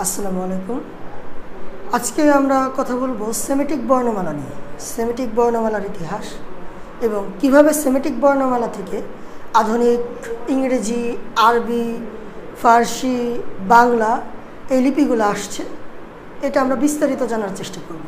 আসসালামু আলাইকুম। আজকে আমরা কথা বলবো সেমিটিক বর্ণমালা নিয়ে। সেমিটিক বর্ণমালার ইতিহাস এবং কিভাবে সেমিটিক বর্ণমালা থেকে আধুনিক ইংরেজি, আরবি, ফার্সি, বাংলা এই লিপিগুলো আসছে, এটা আমরা বিস্তারিত জানার চেষ্টা করব।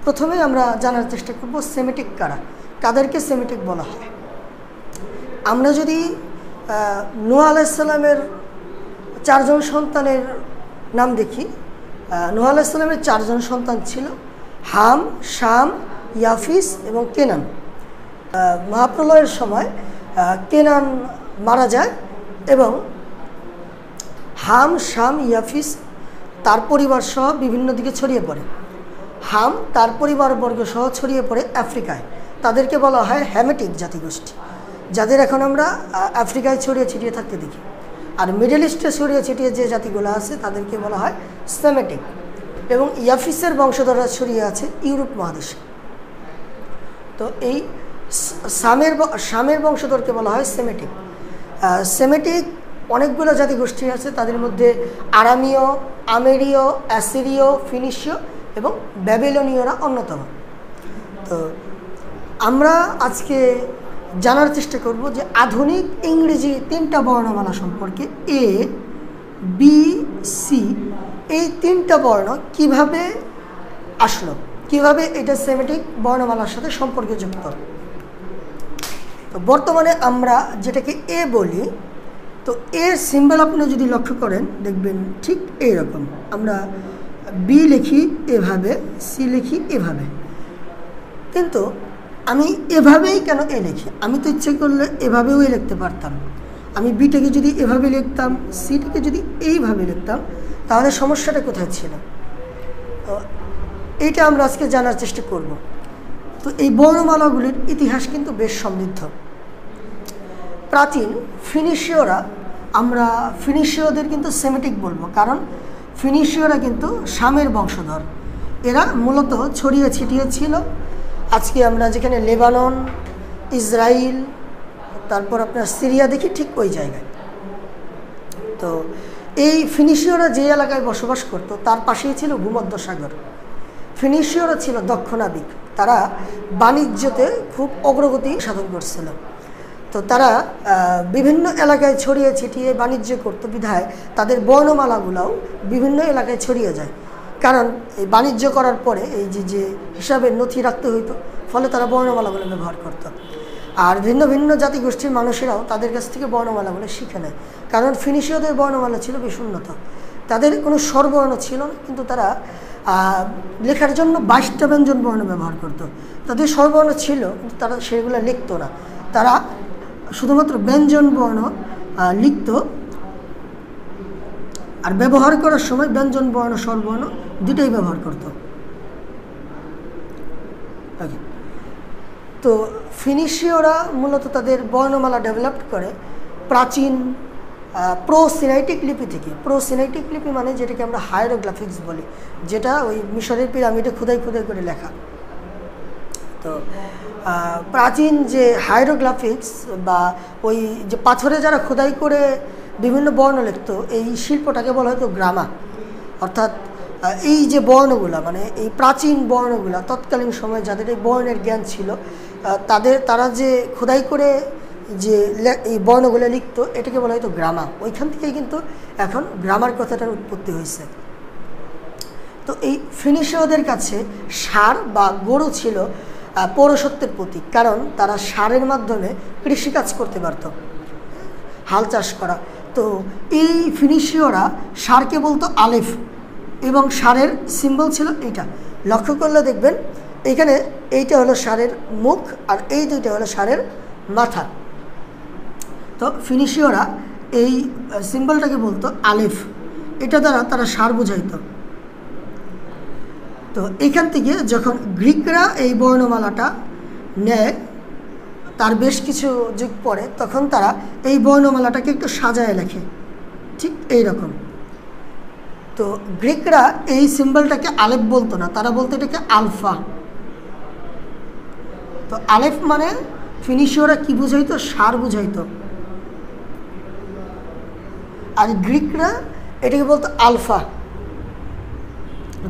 প্রথমে আমরা জানার চেষ্টা করব সেমিটিক কারা, কাদেরকে সেমিটিক বলা হয়। আমরা যদি নূহ আলাইহিস সালামের 4 জন সন্তানের নাম দেখি, নূহ আলাইহিস সালামের 4 জন সন্তান ছিল, হাম, শাম, ইয়াফিস এবং কেনান। মহাপ্রলয়ের সময় কেনান মারা যায় এবং হাম, শাম, ইয়াফিস তার পরিবার সহ বিভিন্ন দিকে ছড়িয়ে পড়ে। হাম তার পরিবারবর্গ সহ ছড়িয়ে পড়ে আফ্রিকায়। তাদেরকে বলা হয় হ্যামেটিক জাতিগোষ্ঠী, যাদের এখন আমরা আফ্রিকায় ছড়িয়ে ছিটিয়ে থাকতে দেখি। আর মিডল ইস্টে ছড়িয়ে ছিটিয়ে যে জাতিগুলো আছে তাদেরকে বলা হয় সেমেটিক। এবং ইয়াফিসের বংশধররা ছড়িয়ে আছে ইউরোপ মহাদেশে। তো এই শামের বংশধরকে বলা হয় সেমেটিক। সেমেটিক অনেকগুলো জাতিগোষ্ঠী আছে, তাদের মধ্যে আরামীয়, আমেরীয়, অ্যাসিরীয়, ফিনিশীয় এবং ব্যাবিলনীয়রা অন্যতম। তো আমরা আজকে জানার চেষ্টা করব যে আধুনিক ইংরেজি 3টা বর্ণমালা সম্পর্কে। এ, বি, সি, এই 3টা বর্ণ কিভাবে আসলো, কিভাবে এটা সেমিটিক বর্ণমালার সাথে সম্পর্কযুক্ত। তো বর্তমানে আমরা যেটাকে এ বলি, তো এর সিম্বল আপনি যদি লক্ষ্য করেন দেখবেন ঠিক এইরকম। আমরা বি লিখি এভাবে, সি লিখি এভাবে, কিন্তু আমি এভাবেই কেন এ লিখি? আমি তো ইচ্ছে করলে এভাবেও লিখতে পারতাম। আমি বিটাকে যদি এভাবে লিখতাম, সিটাকে যদি এইভাবে লিখতাম, তাহলে সমস্যাটা কোথায় ছিল? তো এইটা আমরা আজকে জানার চেষ্টা করব। তো এই বর্ণমালাগুলির ইতিহাস কিন্তু বেশ সমৃদ্ধ। প্রাচীন ফিনিশীয়রা, আমরা ফিনিশীয়দের কিন্তু সেমিটিক বলবো, কারণ ফিনিশীয়রা কিন্তু শামের বংশধর। এরা মূলত ছড়িয়ে ছিটিয়ে ছিল। আজকে আমরা যেখানে লেবানন, ইসরায়েল, তারপর আপনার সিরিয়া দেখি, ঠিক ওই জায়গায়। তো এই ফিনিশীয়রা যে এলাকায় বসবাস করত তার পাশেই ছিল ভূমধ্যসাগর। ফিনিশীয়রা ছিল দক্ষ নাবিক, তারা বাণিজ্যতে খুব অগ্রগতি সাধন করছিল। তো তারা বিভিন্ন এলাকায় ছড়িয়ে ছিটিয়ে বাণিজ্য করত, বিধায় তাদের বর্ণমালাগুলোও বিভিন্ন এলাকায় ছড়িয়ে যায়। কারণ এই বাণিজ্য করার পরে এই যে হিসাবের নথি রাখতে হইতো, ফলে তারা বর্ণমালাগুলো ব্যবহার করত। আর ভিন্ন ভিন্ন জাতিগোষ্ঠীর মানুষেরাও তাদের কাছ থেকে বর্ণমালাগুলো শিখে নেয়, কারণ ফিনিশীয়দের বর্ণমালা ছিল বেশ উন্নত। তাদের কোনো স্বরবর্ণ ছিল না, কিন্তু তারা লেখার জন্য 22টা ব্যঞ্জন বর্ণ ব্যবহার করত। তাদের স্বরবর্ণ ছিল, কিন্তু তারা সেগুলো লিখতো না। তারা শুধুমাত্র ব্যঞ্জন বর্ণ লিখত, আর ব্যবহার করার সময় ব্যঞ্জন বর্ণ, স্বরবর্ণ দুটোই ব্যবহার করত। তো ফিনিশীয়রা মূলত তাদের বর্ণমালা ডেভেলপ করে প্রাচীন প্রোসিনাইটিক লিপি থেকে। প্রোসিনাইটিক লিপি মানে যেটাকে আমরা হায়ারোগ্রাফিক্স বলি, যেটা ওই মিশরের পিরামিডে খোদাই খোদাই করে লেখা। তো প্রাচীন যে হায়ারোগ্রাফিক্স বা ওই যে পাথরে যারা খোদাই করে বিভিন্ন বর্ণ লিখত, এই শিল্পটাকে বলা হতো গ্রামা। অর্থাৎ এই যে বর্ণগুলা, মানে এই প্রাচীন বর্ণগুলা, তৎকালীন সময়ে যাদের এই বর্ণের জ্ঞান ছিল, তারা যে খোদাই করে যে এই বর্ণগুলো লিখত, এটাকে বলা হতো গ্রামা। ওইখান থেকেই কিন্তু এখন গ্রামার কথাটার উৎপত্তি হয়েছে। তো এই ফিনিশীয়দের কাছে ষাঁড় বা গরু ছিল পৌরসত্বের প্রতীক, কারণ তারা ষাঁড়ের মাধ্যমে কৃষিকাজ করতে পারত, হাল চাষ করা। তো এই ফিনিশীয়রা ষাঁড়কে বলতো আলেফ, এবং ষাঁড়ের সিম্বল ছিল এইটা। লক্ষ্য করলে দেখবেন এইখানে এইটা হলো ষাঁড়ের মুখ, আর এই দুইটা হলো ষাঁড়ের মাথা। তো ফিনিশীয়রা এই সিম্বলটাকে বলতো আলেফ, এটা দ্বারা তারা ষাঁড় বুঝাইতো। তো এইখান থেকে যখন গ্রিকরা এই বর্ণমালাটা নেয়, তার বেশ কিছু যুগ পরে, তখন তারা এই বর্ণমালাটাকে একটু সাজায় লেখে, ঠিক এই রকম। তো গ্রিকরা এই সিম্বলটাকে আলেফ বলতো না, তারা বলতো এটাকে আলফা। তো আলেফ মানে ফিনিশীয়রা কি বুঝাইতো? ষাঁড় বুঝাইতো। আর গ্রিকরা এটাকে বলতো আলফা,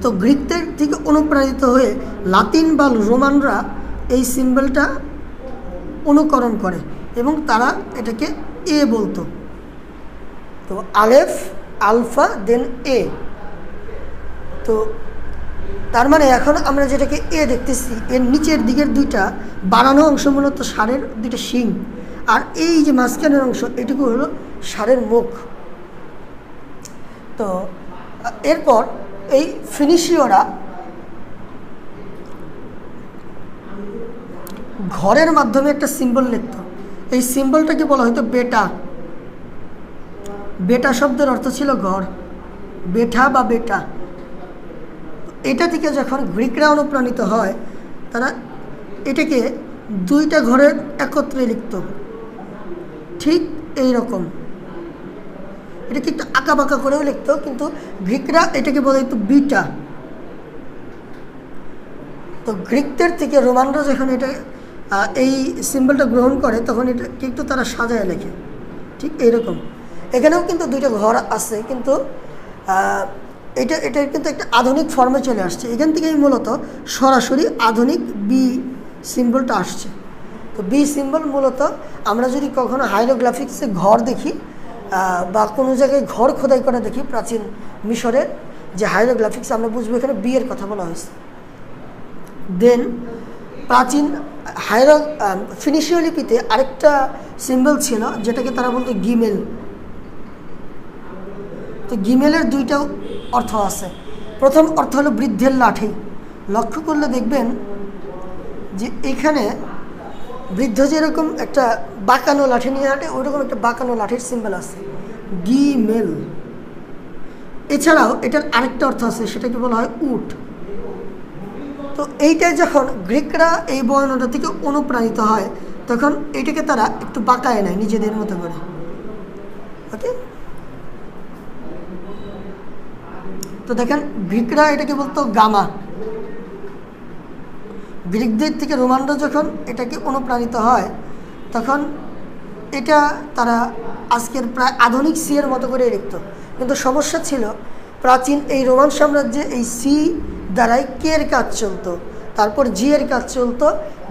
তো গ্রিকদের থেকে অনুপ্রাণিত হয়ে লাতিন বা রোমানরা এই সিম্বলটা অনুকরণ করে এবং তারা এটাকে এ বলতো। তো আলেফ, আলফা, দেন এ। তো তার মানে এখন আমরা যেটাকে এ দেখতেছি, এর নিচের দিকের দুইটা বাড়ানো অংশ মূলত ষাঁড়ের দুইটা শিং, আর এই যে মাঝখানের অংশ এটুকু হলো ষাঁড়ের মুখ। তো এরপর এই ফিনিশীয়রা ঘরের মাধ্যমে একটা সিম্বল লিখত। এই সিম্বলটাকে বলা হতো বেটা। বেটা শব্দের অর্থ ছিল ঘর, বেঠা বা বেটা। এটা থেকে যখন গ্রিকরা অনুপ্রাণিত হয়, তারা এটাকে দুইটা ঘরের একত্রে লিখত, ঠিক এই রকম। এটাকে একটু আঁকা বাঁকা করেও লিখত, কিন্তু গ্রিকরা এটাকে বলে একটু বিটা। তো গ্রিকদের থেকে রোমানরা যখন এটা এই সিম্বলটা গ্রহণ করে, তখন এটা কিন্তু তারা সাজায় লেখে ঠিক এইরকম। এখানেও কিন্তু দুইটা ঘর আছে, কিন্তু এটা কিন্তু একটা আধুনিক ফর্মে চলে আসছে। এখান থেকেই মূলত সরাসরি আধুনিক বি সিম্বলটা আসছে। তো বি সিম্বল মূলত আমরা যদি কখনো হাইরোগ্রাফিক্সে ঘর দেখি বা কোনো জায়গায় ঘর খোদাই করা দেখি প্রাচীন মিশরের যে হাইরোগ্রাফিক্স, আমরা বুঝবো এখানে বি এর কথা বলা হয়েছে। দেন প্রাচীন ফিনিশীয় লিপিতে আরেকটা সিম্বল ছিল যেটাকে তারা বলতো গিমেল। তো গিমেলের দুইটা অর্থ আছে। প্রথম অর্থ হলো বৃদ্ধের লাঠি। লক্ষ্য করলে দেখবেন যে এখানে বৃদ্ধ যেরকম একটা বাঁকানো লাঠি নিয়ে হাঁটে, ওইরকম একটা বাঁকানো লাঠির সিম্বল আছে, গিমেল। এছাড়াও এটার আরেকটা অর্থ আছে, সেটাকে বলা হয় উট। তো এইটাই যখন গ্রিকরা এই বর্ণটা থেকে অনুপ্রাণিত হয়, তখন এটাকে তারা একটু বাঁকায় নেয় নিজেদের মতো করে। ওকে, তো দেখেন গ্রিকরা এটাকে বলতো গামা। গ্রিকদের থেকে রোমানরা যখন এটাকে অনুপ্রাণিত হয়, তখন এটা তারা আজকের প্রায় আধুনিক সি এর মতো করে লিখত। কিন্তু সমস্যা ছিল, প্রাচীন এই রোমান সাম্রাজ্যে এই সি দ্বারাই কে এর কাজ চলতো, তারপর জি এর কাজ চলতো,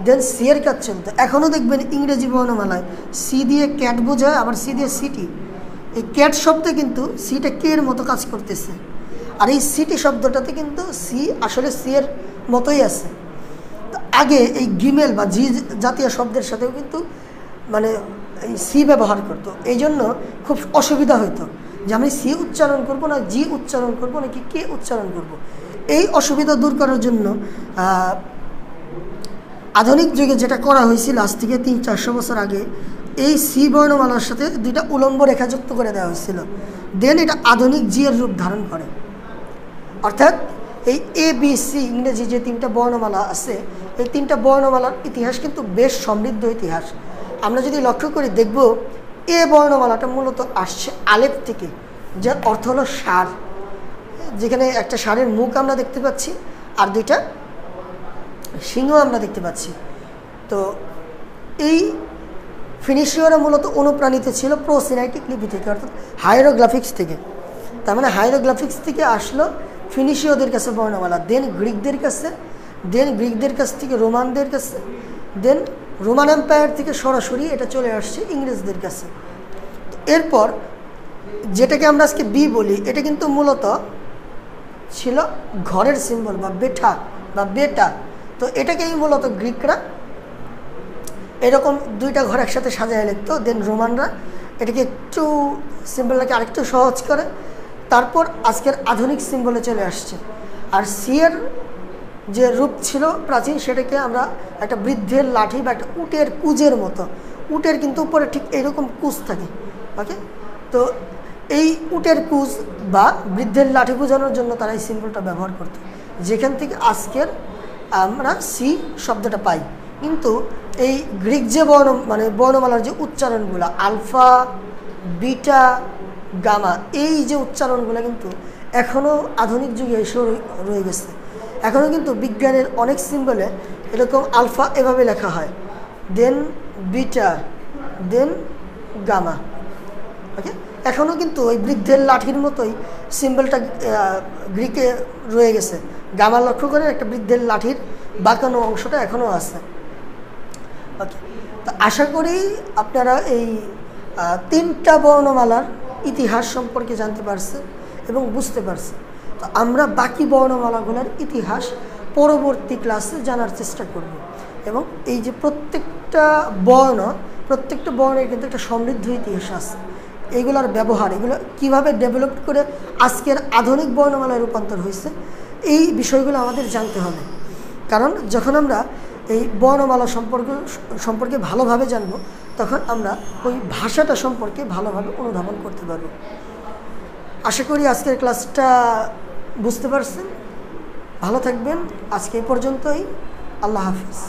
দেন সি এর কাজ চলতো। এখনও দেখবেন ইংরেজি বর্ণমালায় সি দিয়ে ক্যাট বোঝায়, আবার সি দিয়ে সিটি। এই ক্যাট শব্দে কিন্তু সিটা কে এর মতো কাজ করতেছে, আর এই সিটি শব্দটাতে কিন্তু সি আসলে সি এর মতোই আছে। আগে এই গিমেল বা জি জাতীয় শব্দের সাথেও কিন্তু মানে এই সি ব্যবহার করতো। এই জন্য খুব অসুবিধা হতো যে আমি সি উচ্চারণ করব না জি উচ্চারণ করব নাকি কে উচ্চারণ করব। এই অসুবিধা দূর করার জন্য আধুনিক যুগে যেটা করা হয়েছিল আজ থেকে 300-400 বছর আগে, এই সি বর্ণমালার সাথে দুইটা উলম্ব রেখা যুক্ত করে দেওয়া হয়েছিল। দেন এটা আধুনিক জি এর রূপ ধারণ করে। অর্থাৎ এই এ বি সি ইংরেজি যে তিনটা বর্ণমালা আছে, এই তিনটা বর্ণমালার ইতিহাস কিন্তু বেশ সমৃদ্ধ ইতিহাস। আমরা যদি লক্ষ্য করি দেখব এ বর্ণমালাটা মূলত আসছে আলেফ থেকে, যার অর্থ হলো ষাঁড়, যেখানে একটা ষাঁড়ের মুখ আমরা দেখতে পাচ্ছি আর দুইটা সিংহ আমরা দেখতে পাচ্ছি। তো এই ফিনিশীয়রা মূলত অনুপ্রাণিত ছিল প্রোসিনাইটিক লিপি থেকে, অর্থাৎ হাইরোগ্রাফিক্স থেকে। তার মানে হাইরোগ্রাফিক্স থেকে আসলো ফিনিশীয়দের কাছে বর্ণমালা, দেন গ্রিকদের কাছে, দেন গ্রিকদের কাছ থেকে রোমানদের কাছে, দেন রোমান এম্পায়ার থেকে সরাসরি এটা চলে আসছে ইংরেজদের কাছে। এরপর যেটাকে আমরা আজকে বি বলি, এটা কিন্তু মূলত ছিল ঘরের সিম্বল বা বেঠা বা বেটা। তো এটাকেই মূলত গ্রিকরা এরকম দুইটা ঘর একসাথে সাজায় লিখত। দেন রোমানরা এটাকে একটু সিম্বলটাকে আরেকটু সহজ করে, তারপর আজকের আধুনিক সিম্বলে চলে আসছে। আর সি এর যে রূপ ছিল প্রাচীন, সেটাকে আমরা একটা বৃদ্ধের লাঠি বা একটা উটের কুজের মতো, উটের কিন্তু উপরে ঠিক এইরকম কুজ থাকে। ওকে, তো এই উটের কুজ বা বৃদ্ধের লাঠি বোঝানোর জন্য তারা এই সিম্বলটা ব্যবহার করত, যেখান থেকে আজকের আমরা সি শব্দটা পাই। কিন্তু এই গ্রিক যে বর্ণমালার যে উচ্চারণগুলো আলফা, বিটা, গামা, এই যে উচ্চারণগুলো কিন্তু এখনও আধুনিক যুগে এসে রয়ে গেছে। এখনও কিন্তু বিজ্ঞানের অনেক সিম্বলে এরকম আলফা এভাবে লেখা হয়, দেন বিটা, দেন গামা। ওকে, এখনও কিন্তু ওই বৃদ্ধের লাঠির মতোই সিম্বলটা গ্রিকে রয়ে গেছে। গামা লক্ষ্য করে একটা বৃদ্ধের লাঠির বাঁকানো অংশটা এখনও আছে। ওকে, তো আশা করি আপনারা এই 3টা বর্ণমালার ইতিহাস সম্পর্কে জানতে পারছেন এবং বুঝতে পারছেন। তো আমরা বাকি বর্ণমালাগুলোর ইতিহাস পরবর্তী ক্লাসে জানার চেষ্টা করব। এবং এই যে প্রত্যেকটা বর্ণের কিন্তু একটা সমৃদ্ধ ইতিহাস আছে। এইগুলোর ব্যবহার, এগুলো কীভাবে ডেভেলপ করে আজকের আধুনিক বর্ণমালায় রূপান্তর হয়েছে, এই বিষয়গুলো আমাদের জানতে হবে। কারণ যখন আমরা এই বর্ণমালা সম্পর্কে ভালোভাবে জানব, তখন আমরা ওই ভাষাটা সম্পর্কে ভালোভাবে অনুধাবন করতে পারব। আশা করি আজকের ক্লাসটা বুঝতে পারছেন। ভালো থাকবেন। আজকে এই পর্যন্তই। আল্লাহ হাফিজ।